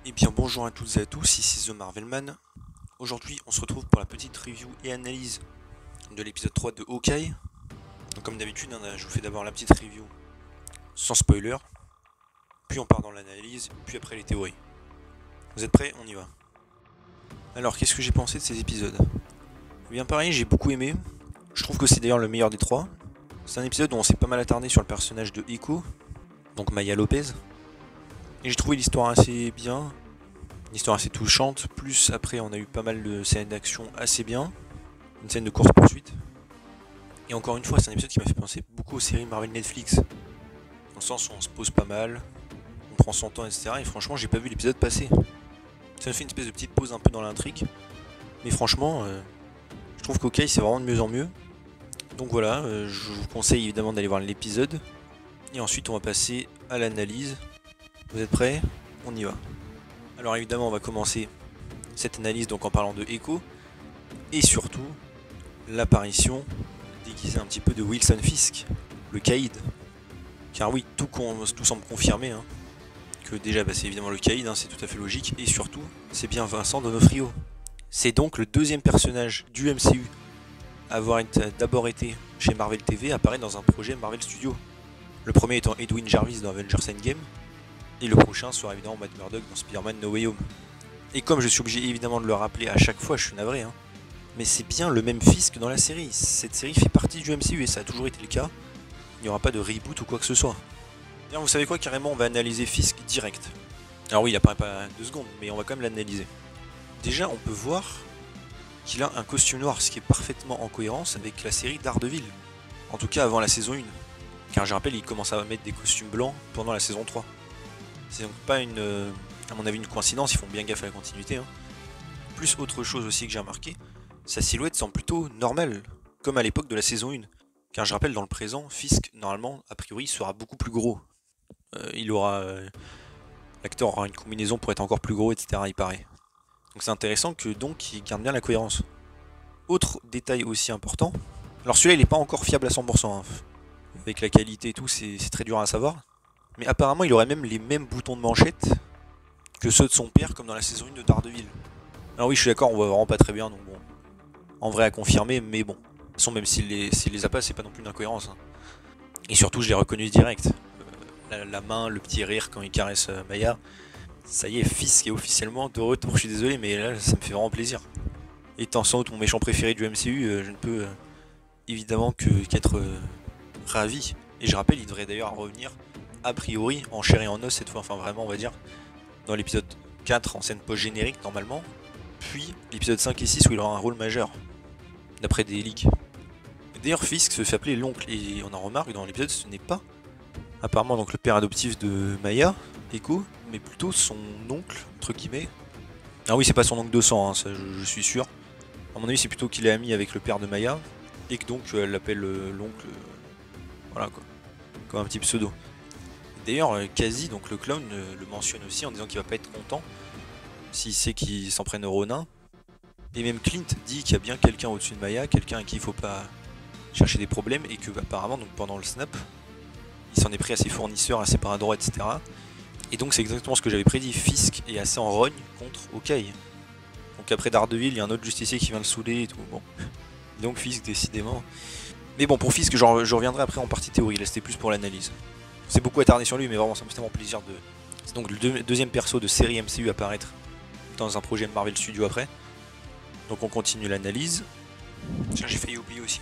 Eh bien bonjour à toutes et à tous, ici The Marvelman. Aujourd'hui on se retrouve pour la petite review et analyse de l'épisode 3 de Hawkeye. Donc comme d'habitude, je vous fais d'abord la petite review sans spoiler, puis on part dans l'analyse, puis après les théories. Vous êtes prêts? On y va. Alors qu'est-ce que j'ai pensé de ces épisodes? Eh bien pareil, j'ai beaucoup aimé. Je trouve que c'est d'ailleurs le meilleur des trois. C'est un épisode où on s'est pas mal attardé sur le personnage de Echo, donc Maya Lopez. Et j'ai trouvé l'histoire assez bien, une histoire assez touchante. Plus après, on a eu pas mal de scènes d'action assez bien, une scène de course-poursuite. Et encore une fois, c'est un épisode qui m'a fait penser beaucoup aux séries Marvel Netflix, dans le sens où on se pose pas mal, on prend son temps, etc. Et franchement, j'ai pas vu l'épisode passer. Ça me fait une espèce de petite pause un peu dans l'intrigue. Mais franchement, je trouve qu'Hawkeye c'est vraiment de mieux en mieux. Donc voilà, je vous conseille évidemment d'aller voir l'épisode. Et ensuite, on va passer à l'analyse. Vous êtes prêts? On y va. Alors évidemment, on va commencer cette analyse donc en parlant de Echo. Et surtout, l'apparition déguisée un petit peu de Wilson Fisk, le caïd. Car oui, tout semble confirmer, hein, que déjà c'est évidemment le caïd, hein, c'est tout à fait logique. Et surtout, c'est bien Vincent D'Onofrio. C'est donc le deuxième personnage du MCU à avoir d'abord été chez Marvel TV, apparaître dans un projet Marvel Studios. Le premier étant Edwin Jarvis dans Avengers Endgame, et le prochain sera évidemment Matt Murdock dans Spider-Man No Way Home. Et comme je suis obligé évidemment de le rappeler à chaque fois, je suis navré, hein, mais c'est bien le même Fisk dans la série. Cette série fait partie du MCU et ça a toujours été le cas. Il n'y aura pas de reboot ou quoi que ce soit. D'ailleurs, vous savez quoi, carrément, on va analyser Fisk direct. Alors oui, il apparaît pas 2 secondes, mais on va quand même l'analyser. Déjà, on peut voir qu'il a un costume noir, ce qui est parfaitement en cohérence avec la série Daredevil. En tout cas, avant la saison 1. Car je rappelle, il commence à mettre des costumes blancs pendant la saison 3. C'est donc pas à mon avis, une coïncidence, ils font bien gaffe à la continuité, hein. Plus autre chose aussi que j'ai remarqué, sa silhouette semble plutôt normale, comme à l'époque de la saison 1. Car je rappelle, dans le présent, Fisk, normalement, a priori, sera beaucoup plus gros. L'acteur aura une combinaison pour être encore plus gros, etc. il paraît. Donc c'est intéressant que donc il garde bien la cohérence. Autre détail aussi important, alors celui-là il n'est pas encore fiable à 100%, hein. Avec la qualité et tout, c'est très dur à savoir. Mais apparemment il aurait même les mêmes boutons de manchette que ceux de son père, comme dans la saison 1 de Daredevil. Alors oui, je suis d'accord, on voit vraiment pas très bien, donc bon. En vrai à confirmer, mais bon. De toute façon, même s'il les a pas, c'est pas non plus une incohérence, hein. Et surtout, je l'ai reconnu direct. La main, le petit rire quand il caresse Maya. Ça y est, Fisk est officiellement de retour. Je suis désolé, mais là, ça me fait vraiment plaisir. Étant sans doute mon méchant préféré du MCU, je ne peux évidemment qu'être ravi. Et je rappelle, il devrait d'ailleurs revenir, a priori, en chair et en os cette fois. Enfin, vraiment, on va dire, dans l'épisode 4, en scène post-générique, normalement. Puis l'épisode 5 et 6, où il aura un rôle majeur, d'après des leaks. D'ailleurs, Fisk se fait appeler l'oncle, et on en remarque dans l'épisode, ce n'est pas apparemment donc le père adoptif de Maya, Echo, mais plutôt son oncle, entre guillemets. Ah oui, c'est pas son oncle de sang, hein, ça je suis sûr. À mon avis, c'est plutôt qu'il est ami avec le père de Maya, et que donc elle l'appelle l'oncle, voilà quoi, comme un petit pseudo. D'ailleurs, Kazi, donc le clown, le mentionne aussi en disant qu'il va pas être content s'il sait qu'ils s'en prennent au Ronin. Et même Clint dit qu'il y a bien quelqu'un au-dessus de Maya, quelqu'un à qui il faut pas chercher des problèmes, et que apparemment donc pendant le snap, il s'en est pris à ses fournisseurs, à ses bras droits, etc. Et donc c'est exactement ce que j'avais prédit, Fisk est assez en rogne contre Hawkeye. Donc après Daredevil, il y a un autre justicier qui vient le saouler et tout, bon. Donc Fisk décidément. Mais bon, pour Fisk, je reviendrai après en partie théorie, là c'était plus pour l'analyse. C'est beaucoup attardé sur lui, mais vraiment ça me fait tellement plaisir de... C'est donc le deuxième perso de série MCU à apparaître dans un projet Marvel Studios après. Donc on continue l'analyse. Tiens, j'ai failli oublier aussi.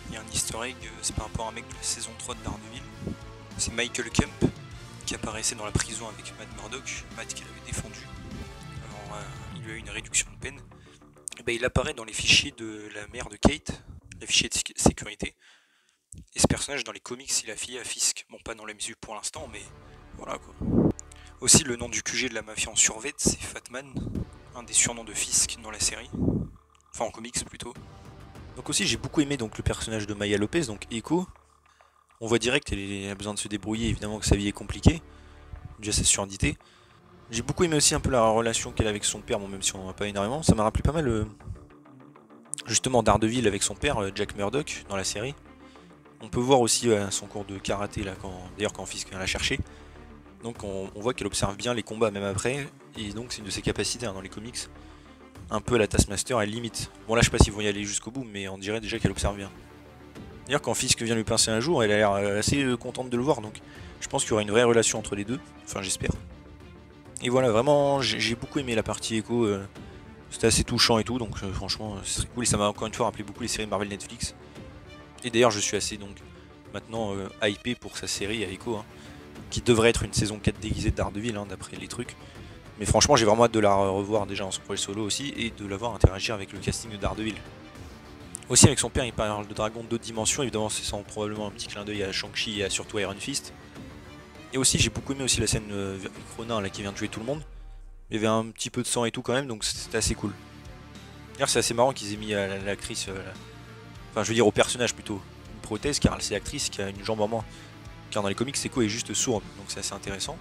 Il y a un easter egg, c'est par rapport à un mec de la saison 3 de Daredevil. C'est Michael Kemp qui apparaissait dans la prison avec Matt Murdock, Matt qui l'avait défendu. Alors il lui a eu une réduction de peine. Et ben, il apparaît dans les fichiers de la mère de Kate, les fichiers de sécurité. Et ce personnage dans les comics il a affilié à Fisk. Bon, pas dans le MCU pour l'instant, mais voilà quoi. Aussi le nom du QG de la mafia en survêt, c'est Fatman, un des surnoms de Fisk dans la série. Enfin en comics plutôt. Donc aussi j'ai beaucoup aimé donc le personnage de Maya Lopez, donc Echo. On voit direct qu'elle a besoin de se débrouiller, évidemment que sa vie est compliquée. Déjà sa surdité. J'ai beaucoup aimé aussi un peu la relation qu'elle a avec son père, bon même si on n'en a pas énormément. Ça m'a rappelé pas mal justement Daredevil avec son père, Jack Murdock, dans la série. On peut voir aussi son cours de karaté là, d'ailleurs quand Fisk vient la chercher. Donc on voit qu'elle observe bien les combats même après. Et donc c'est une de ses capacités dans les comics. Un peu à la Taskmaster, elle limite. Bon là je sais pas s'ils vont y aller jusqu'au bout, mais on dirait déjà qu'elle observe bien. D'ailleurs quand Fisk vient lui pincer un jour, elle a l'air assez contente de le voir, donc je pense qu'il y aura une vraie relation entre les deux. Enfin j'espère. Et voilà, vraiment j'ai beaucoup aimé la partie Echo. C'était assez touchant et tout, donc franchement c'est cool. Et ça m'a encore une fois rappelé beaucoup les séries Marvel Netflix. Et d'ailleurs je suis assez donc maintenant hypé pour sa série à Echo, hein, qui devrait être une saison 4 déguisée de Daredevil, hein, d'après les trucs. Mais franchement j'ai vraiment hâte de la revoir déjà en son projet solo aussi, et de la voir interagir avec le casting de Daredevil. Aussi avec son père il parle de dragons d'autres dimensions, évidemment c'est sans probablement un petit clin d'œil à Shang-Chi et à surtout Iron Fist. Et aussi j'ai beaucoup aimé aussi la scène avec Ronin là, qui vient de tuer tout le monde. Il y avait un petit peu de sang et tout quand même, donc c'était assez cool. D'ailleurs c'est assez marrant qu'ils aient mis à l'actrice, enfin je veux dire au personnage plutôt, une prothèse, car c'est l'actrice qui a une jambe en moins. Car dans les comics Echo est juste sourde, donc c'est assez intéressant.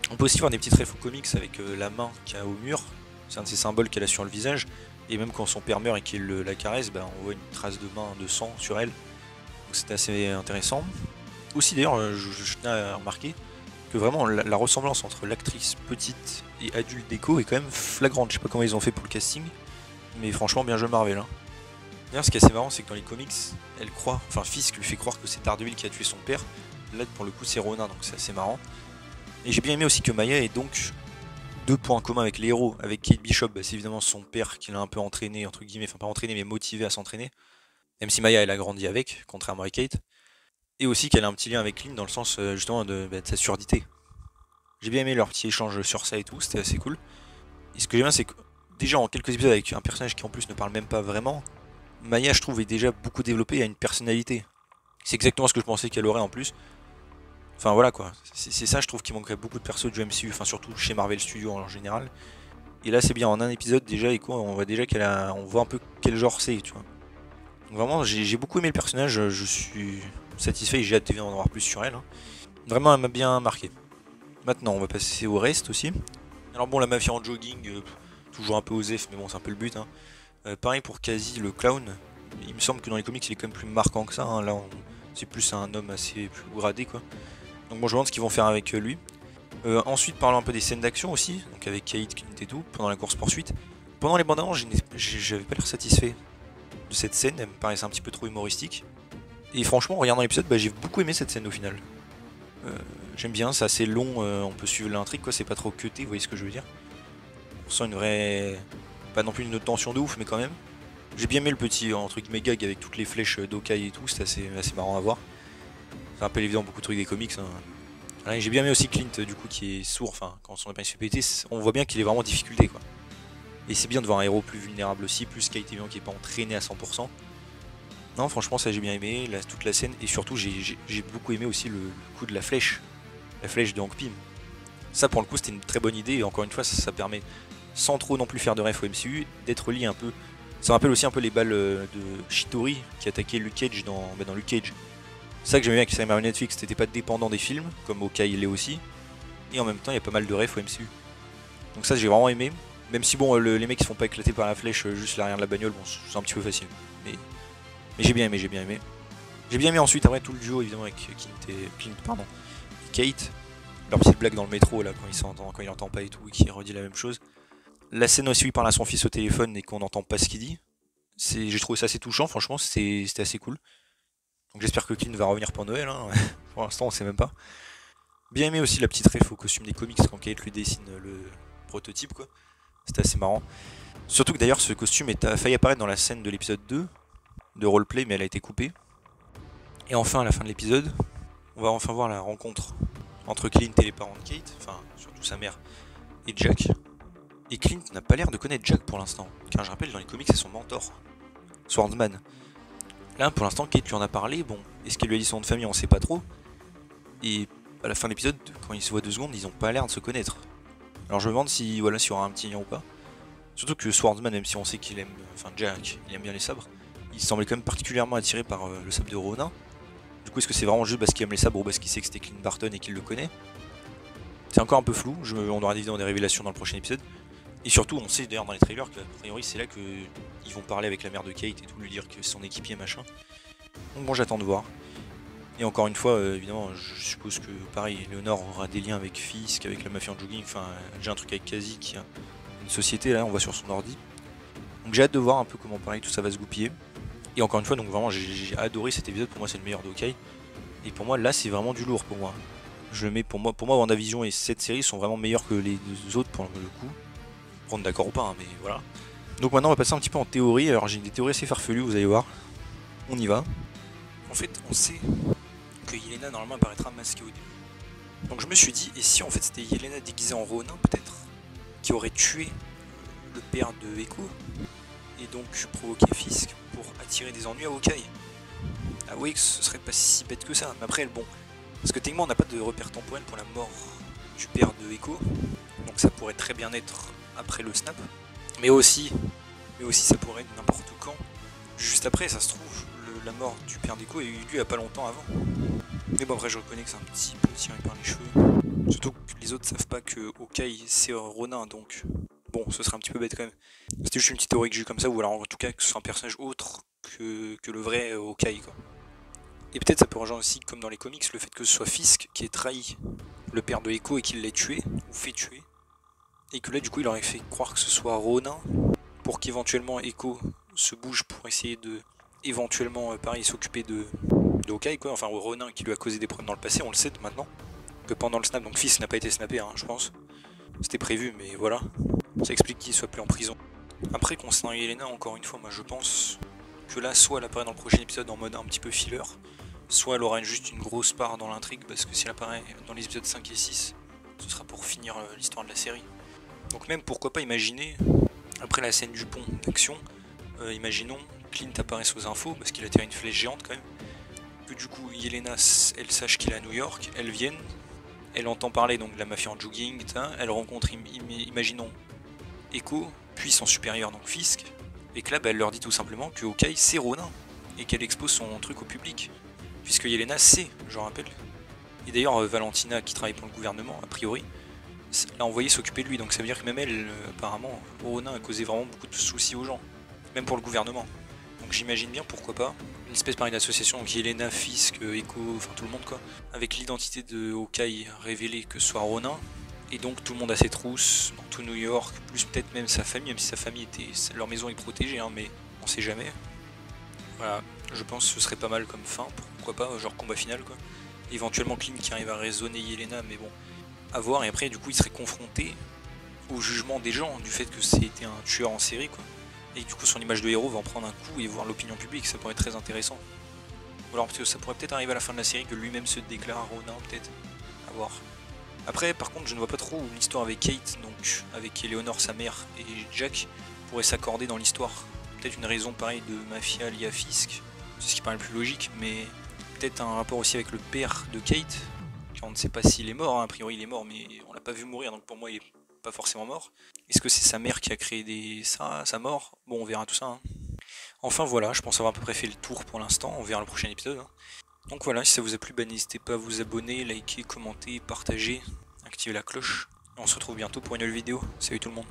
On peut aussi voir des petites refs aux comics avec la main qu'il y a au mur, c'est un de ces symboles qu'elle a sur le visage. Et même quand son père meurt et qu'il la caresse, bah, on voit une trace de main, de sang sur elle. Donc c'était assez intéressant. Aussi d'ailleurs, je tenais à remarquer que vraiment la ressemblance entre l'actrice petite et adulte d'Echo est quand même flagrante. Je sais pas comment ils ont fait pour le casting, mais franchement bien joué Marvel. Hein. D'ailleurs ce qui est assez marrant c'est que dans les comics, elle croit, enfin Fisk lui fait croire que c'est Daredevil qui a tué son père. Là pour le coup c'est Ronin, donc c'est assez marrant. Et j'ai bien aimé aussi que Maya est donc deux points communs avec les héros. Avec Kate Bishop, bah, c'est évidemment son père qui l'a un peu entraîné, entre guillemets, enfin pas entraîné mais motivé à s'entraîner. Même si Maya elle a grandi avec, contrairement à Kate. Et aussi qu'elle a un petit lien avec Clint dans le sens justement de sa surdité. J'ai bien aimé leur petit échange sur ça et tout, c'était assez cool. Et ce que j'aime bien c'est que déjà en quelques épisodes avec un personnage qui en plus ne parle même pas vraiment, Maya je trouve est déjà beaucoup développée et a une personnalité. C'est exactement ce que je pensais qu'elle aurait en plus. Enfin voilà quoi, c'est ça je trouve qui manquerait beaucoup de persos du MCU, enfin surtout chez Marvel Studios en général. Et là c'est bien, en un épisode déjà, et quoi, on voit déjà on voit un peu quel genre c'est, tu vois. Donc vraiment j'ai beaucoup aimé le personnage, je suis satisfait et j'ai hâte d'en voir plus sur elle. Hein. Vraiment elle m'a bien marqué. Maintenant on va passer au reste aussi. Alors bon la mafia en jogging, toujours un peu osef mais bon c'est un peu le but. Hein. Pareil pour Kazi le clown, il me semble que dans les comics il est quand même plus marquant que ça, hein. Là c'est plus un homme assez plus gradé quoi. Donc bon je me demande ce qu'ils vont faire avec lui. Ensuite parlons un peu des scènes d'action aussi, donc avec Kate, Clint et tout, pendant la course poursuite. Pendant les bandes annonces, j'avais pas l'air satisfait de cette scène, elle me paraissait un petit peu trop humoristique. Et franchement, en regardant l'épisode, bah, j'ai beaucoup aimé cette scène au final. J'aime bien, c'est assez long, on peut suivre l'intrigue, quoi, c'est pas trop cuté, vous voyez ce que je veux dire. On sent une vraie... pas non plus une tension de ouf, mais quand même. J'ai bien aimé le petit entre guillemets gag avec toutes les flèches d'Okai et tout, c'était assez marrant à voir. Ça rappelle évidemment beaucoup de trucs des comics. Hein. Ouais, j'ai bien aimé aussi Clint du coup qui est sourd, enfin quand son épingle se fait péter, on voit bien qu'il est vraiment en difficulté quoi. Et c'est bien de voir un héros plus vulnérable aussi, plus Kate évidemment qui est pas entraîné à 100%. Non franchement ça j'ai bien aimé, toute la scène, et surtout j'ai beaucoup aimé aussi le coup de la flèche de Hank Pym. Ça pour le coup c'était une très bonne idée, et encore une fois ça permet, sans trop non plus faire de ref au MCU, d'être lié un peu. Ça me rappelle aussi un peu les balles de Shitori qui attaquait Luke Cage dans Luke Cage. C'est ça que j'aimais bien avec les séries Netflix, t'étais pas dépendant des films, comme Hawkeye l'est aussi, et en même temps il y a pas mal de refs au MCU. Donc ça j'ai vraiment aimé, même si bon les mecs ils se font pas éclater par la flèche juste l'arrière de la bagnole, bon c'est un petit peu facile. Mais j'ai bien aimé, j'ai bien aimé. J'ai bien aimé ensuite après tout le duo évidemment avec Clint pardon, et Kate, leur petite blague dans le métro là quand il entend pas et tout, et qui redit la même chose. La scène aussi où il parle à son fils au téléphone et qu'on n'entend pas ce qu'il dit. J'ai trouvé ça assez touchant, franchement c'était assez cool. Donc j'espère que Clint va revenir pour Noël, hein. Pour l'instant on sait même pas. Bien aimé aussi la petite ref au costume des comics quand Kate lui dessine le prototype quoi. C'était assez marrant. Surtout que d'ailleurs ce costume a failli apparaître dans la scène de l'épisode 2 de roleplay mais elle a été coupée. Et enfin à la fin de l'épisode, on va enfin voir la rencontre entre Clint et les parents de Kate, enfin surtout sa mère et Jack. Et Clint n'a pas l'air de connaître Jack pour l'instant, car je rappelle dans les comics c'est son mentor, Swordsman. Là, pour l'instant, Kate lui en a parlé. Bon, est-ce qu'elle lui a dit son nom de famille, on sait pas trop. Et à la fin de l'épisode, quand ils se voient 2 secondes, ils ont pas l'air de se connaître. Alors je me demande si s'il y aura un petit lien ou pas. Surtout que Swordsman, même si on sait qu'il aime, enfin Jack, il aime bien les sabres, il semblait quand même particulièrement attiré par le sabre de Ronin. Du coup, est-ce que c'est vraiment juste parce qu'il aime les sabres ou parce qu'il sait que c'était Clint Barton et qu'il le connaît? C'est encore un peu flou. On aura évidemment des révélations dans le prochain épisode. Et surtout, on sait d'ailleurs dans les trailers qu'a priori c'est là qu'ils vont parler avec la mère de Kate et tout, lui dire que c'est son équipier machin. Donc bon, j'attends de voir. Et encore une fois, évidemment, je suppose que pareil, Léonore aura des liens avec Fisk, avec la mafia en jogging, enfin j'ai un truc avec Kazi qui a une société, là on voit sur son ordi. Donc j'ai hâte de voir un peu comment pareil tout ça va se goupiller. Et encore une fois, donc vraiment j'ai adoré cet épisode, pour moi c'est le meilleur de Hawkeye. Et pour moi là c'est vraiment du lourd pour moi. Je le mets pour moi WandaVision et cette série sont vraiment meilleurs que les deux autres pour le coup. Prendre d'accord ou pas, hein, mais voilà. Donc maintenant on va passer un petit peu en théorie, alors j'ai des théories assez farfelues, vous allez voir. On y va. En fait on sait que Yelena normalement apparaîtra masquée au début. Donc je me suis dit, et si en fait c'était Yelena déguisée en Ronin peut-être, qui aurait tué le père de Echo, et donc provoqué Fisk pour attirer des ennuis à Hawkeye. Ah oui, que ce serait pas si bête que ça, mais après bon, parce que techniquement on n'a pas de repère temporel pour la mort du père de Echo, donc ça pourrait très bien être après le snap, mais aussi ça pourrait être n'importe quand, juste après ça se trouve, la mort du père d'Echo a eu lieu il y a pas longtemps avant. Mais bon après je reconnais que c'est un petit peu tiré par les cheveux. Surtout que les autres savent pas que Hawkeye c'est Ronin, donc bon ce serait un petit peu bête quand même. C'était juste une petite théorie que j'ai eu comme ça, ou alors en tout cas que ce soit un personnage autre que le vrai Hawkeye quoi. Et peut-être ça peut rejoindre aussi, comme dans les comics, le fait que ce soit Fisk qui ait trahi le père de Echo et qu'il l'ait tué, ou fait tuer. Et que là du coup il aurait fait croire que ce soit Ronin, pour qu'éventuellement Echo se bouge pour essayer de éventuellement pareil s'occuper de Hawkeye quoi, enfin Ronin qui lui a causé des problèmes dans le passé, on le sait maintenant, que pendant le snap, donc Fisk n'a pas été snappé hein, je pense, c'était prévu mais voilà, ça explique qu'il soit plus en prison. Après concernant Yelena, encore une fois, moi je pense que là soit elle apparaît dans le prochain épisode en mode un petit peu filler, soit elle aura juste une grosse part dans l'intrigue, parce que si elle apparaît dans les épisodes 5 et 6, ce sera pour finir l'histoire de la série. Donc même pourquoi pas imaginer, après la scène du pont d'action, imaginons Clint apparaisse aux infos, parce qu'il a tiré une flèche géante quand même, que du coup Yelena elle sache qu'il est à New York, elle vienne, elle entend parler donc de la mafia en jogging, elle rencontre imaginons Echo, puis son supérieur donc Fisk, et que là bah, elle leur dit tout simplement que Hawkeye c'est Ronin, et qu'elle expose son truc au public, puisque Yelena sait, je rappelle. Et d'ailleurs Valentina qui travaille pour le gouvernement a priori, l'a envoyé s'occuper de lui, donc ça veut dire que même elle, apparemment, Ronin a causé vraiment beaucoup de soucis aux gens, même pour le gouvernement. Donc j'imagine bien, pourquoi pas, une espèce pareil d'association, donc Yelena, Fisk, Echo, enfin tout le monde quoi, avec l'identité de Hawkeye révélée que ce soit Ronin, et donc tout le monde a ses trousses, dans tout New York, plus peut-être même sa famille, même si sa famille était, leur maison est protégée, hein, mais on sait jamais. Voilà, je pense que ce serait pas mal comme fin, pourquoi pas, genre combat final quoi. Éventuellement Clint qui arrive à raisonner Yelena, mais bon, à voir, et après du coup il serait confronté au jugement des gens, du fait que c'était un tueur en série quoi. Et du coup son image de héros va en prendre un coup et voir l'opinion publique, ça pourrait être très intéressant. Ou alors parce que ça pourrait peut-être arriver à la fin de la série que lui-même se déclare Ronin, peut-être, à voir. Après par contre je ne vois pas trop où l'histoire avec Kate, donc avec Eleanor sa mère et Jack, pourrait s'accorder dans l'histoire. Peut-être une raison pareille de mafia liée à Fisk, c'est ce qui paraît le plus logique, mais peut-être un rapport aussi avec le père de Kate, on ne sait pas s'il est mort, hein. A priori il est mort mais on l'a pas vu mourir, donc pour moi il est pas forcément mort. Est-ce que c'est sa mère qui a créé sa mort? Bon on verra tout ça. Hein. Enfin voilà, je pense avoir à peu près fait le tour pour l'instant, on verra le prochain épisode. Hein. Donc voilà, si ça vous a plu, bah, n'hésitez pas à vous abonner, liker, commenter, partager, activer la cloche. Et on se retrouve bientôt pour une nouvelle vidéo. Salut tout le monde.